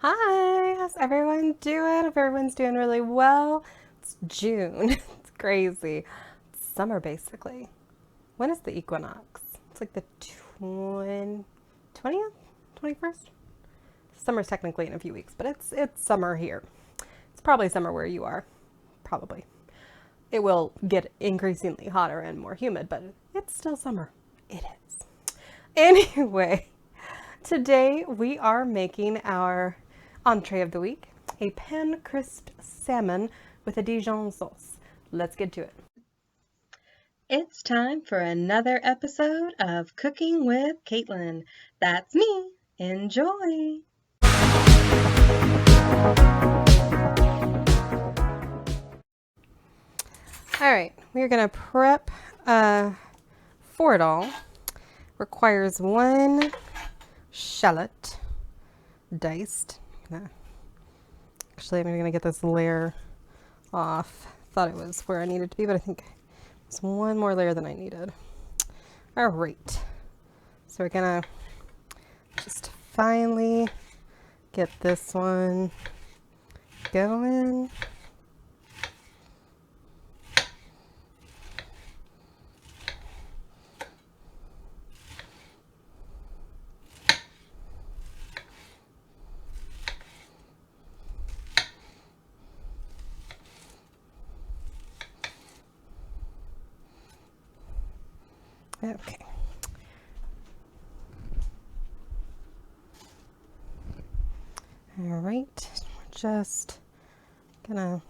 Hi, how's everyone doing? If everyone's doing really well, it's June. It's crazy. It's summer basically. When is the equinox? It's like the 20th, 21st? Summer's technically in a few weeks, but it's summer here. It's probably summer where you are. Probably. It will get increasingly hotter and more humid, but it's still summer. It is. Anyway, today we are making our entree of the week, a pan-crisped salmon with a Dijon sauce. Let's get to it. It's time for another episode of Cooking with Kaitlin. That's me. Enjoy. All right, we're gonna prep for it all. Requires one shallot, diced. Actually, I'm gonna get this layer off. Thought it was where I needed to be, but I think it's one more layer than I needed. All right, so we're gonna just finally get this one going. Okay. All right, we're just gonna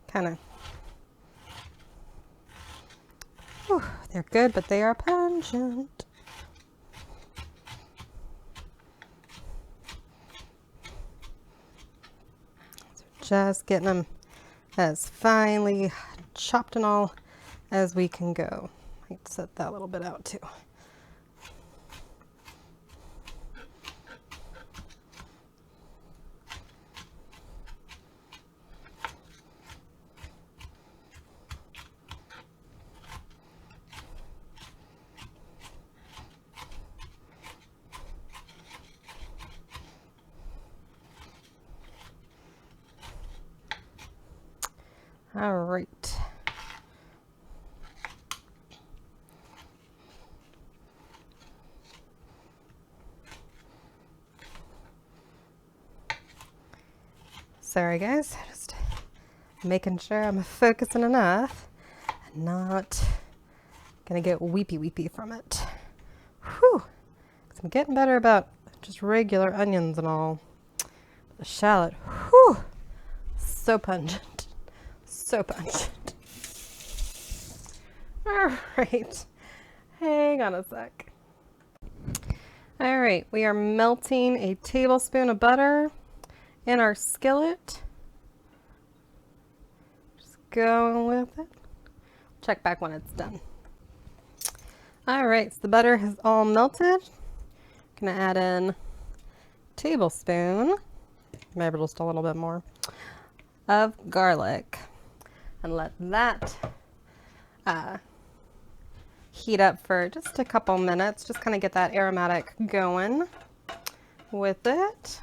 kind of, they're good, but they are pungent. So just getting them as finely chopped and all as we can go. I might set that little bit out too. All right. Sorry guys, just making sure I'm focusing enough and not gonna get weepy from it. Whew, 'cause I'm getting better about just regular onions and all. The shallot, whew, so pungent, so pungent. All right, hang on a sec. All right, we are melting a tablespoon of butter in our skillet. Just going with it. Check back when it's done. All right, so the butter has all melted. Gonna add in a tablespoon, maybe just a little bit more, of garlic and let that heat up for just a couple minutes. Just kind of get that aromatic going with it.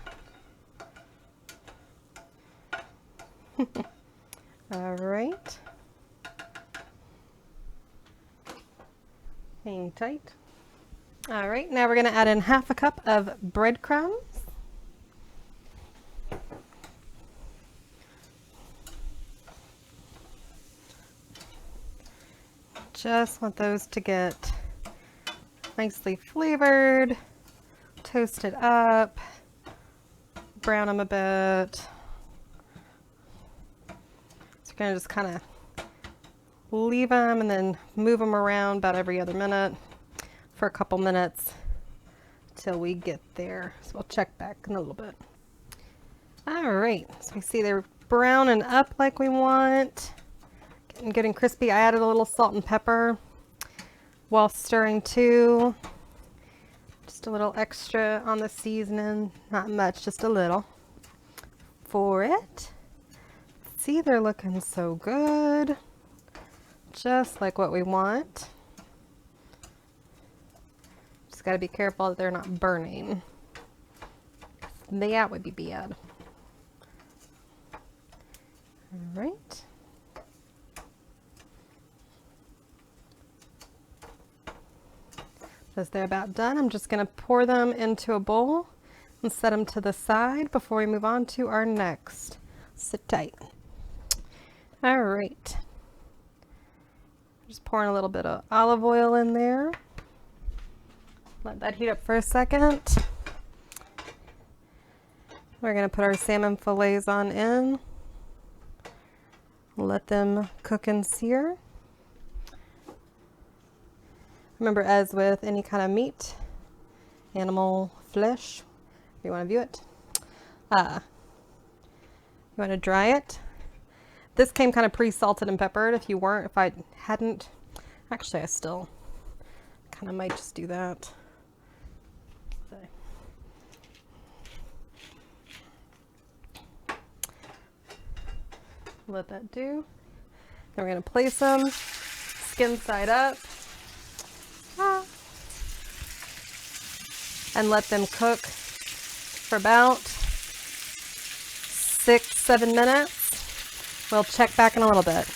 All right. Hang tight. All right, now we're going to add in half a cup of breadcrumbs. Just want those to get nicely flavored, toasted up, brown them a bit. Gonna just kind of leave them and then move them around about every other minute for a couple minutes till we get there. So we'll check back in a little bit. All right, so we see they're browning up like we want, getting good and crispy. I added a little salt and pepper while stirring too. Just a little extra on the seasoning, not much, just a little for it. See, they're looking so good, just like what we want. Just got to be careful that they're not burning. that would be bad. All right. As they're about done, I'm just going to pour them into a bowl and set them to the side before we move on to our next. Sit tight. All right. Just pouring a little bit of olive oil in there. Let that heat up for a second. We're going to put our salmon fillets on in. Let them cook and sear. Remember, as with any kind of meat, animal flesh, if you want to view it, you want to dry it. This came kind of pre-salted and peppered. If I hadn't, actually I still kind of might just do that. Let that do. Then we're going to place them skin side up. And let them cook for about 6-7 minutes. We'll check back in a little bit.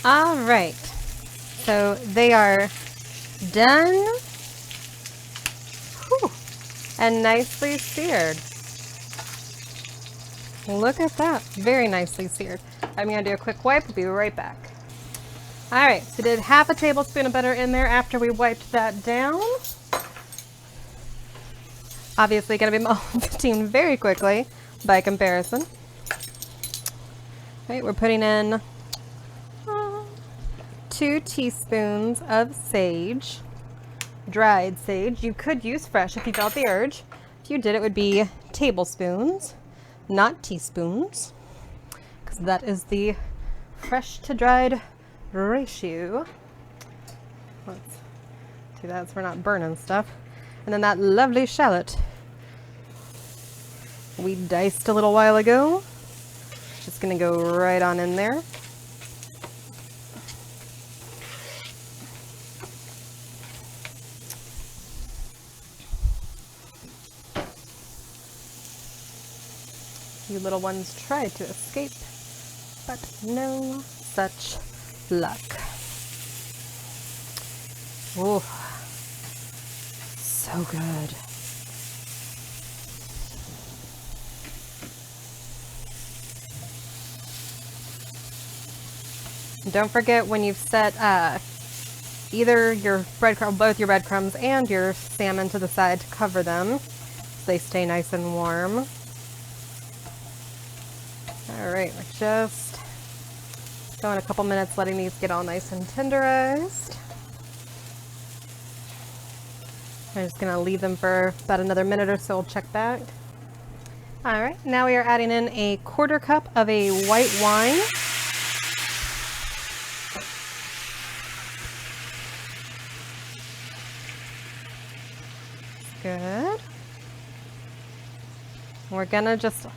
All right, so they are done. Whew. And nicely seared. Look at that, very nicely seared. I'm gonna do a quick wipe, we'll be right back. All right, so did half a tablespoon of butter in there after we wiped that down. Obviously gonna be melting very quickly by comparison. All right, we're putting in 2 teaspoons of sage, dried sage. You could use fresh if you felt the urge. If you did, it would be tablespoons, not teaspoons, because that is the fresh to dried ratio. Let's do that so we're not burning stuff. And then that lovely shallot we diced a little while ago. Just gonna go right on in there. You little ones tried to escape, but no such luck. Oh, so good. And don't forget, when you've set either your breadcrumb, both your breadcrumbs and your salmon to the side, to cover them so they stay nice and warm. All right, we're just going a couple minutes letting these get all nice and tenderized. I'm just gonna leave them for about another minute or so. We'll check back. All right, now we are adding in a 1/4 cup of a white wine. Good. We're gonna just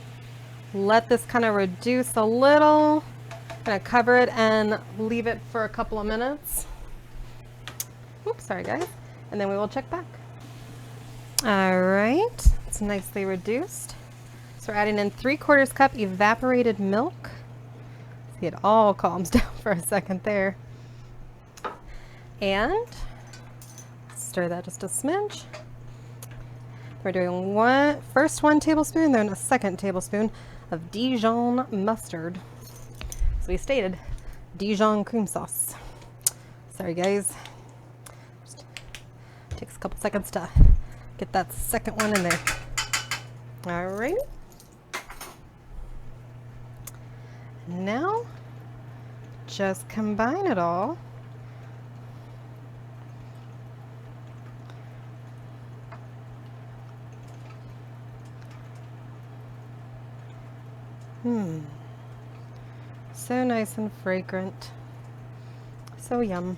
let this kind of reduce a little. Gonna cover it and leave it for a couple of minutes. Oops, sorry guys. And then we will check back. All right, it's nicely reduced. So we're adding in 3/4 cup evaporated milk. See, it all calms down for a second there. And stir that just a smidge. We're doing first 1 tablespoon, then a 2nd tablespoon of Dijon mustard. So we stated Dijon Cream Sauce. Sorry guys. Just takes a couple seconds to get that second one in there. All right. Now, just combine it all. So nice and fragrant. So yum.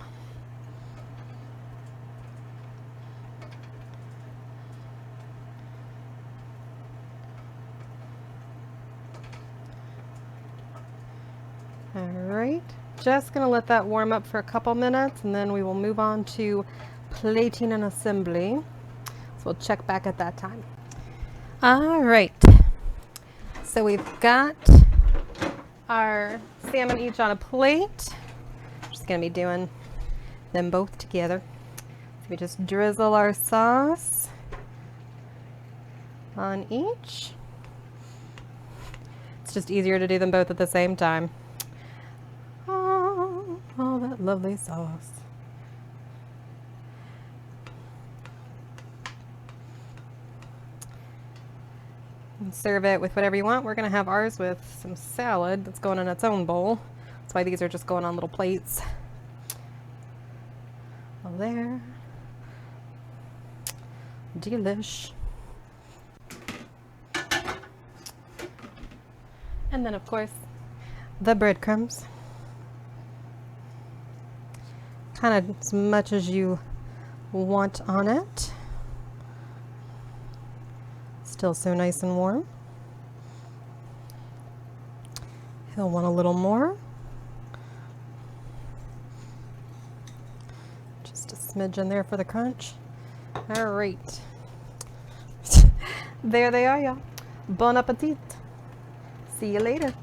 All right, just gonna let that warm up for a couple minutes and then we will move on to plating and assembly. So we'll check back at that time. All right. So we've got our salmon each on a plate. Just gonna be doing them both together. So we just drizzle our sauce on each. It's just easier to do them both at the same time. Oh, that lovely sauce. And serve it with whatever you want. We're gonna have ours with some salad that's going in its own bowl. That's why these are just going on little plates. Well, there. Delish. And then, of course, the breadcrumbs. Kind of as much as you want on it. Still so nice and warm. He'll want a little more. Just a smidge in there for the crunch. All right. There they are, y'all. Bon appetit. See you later.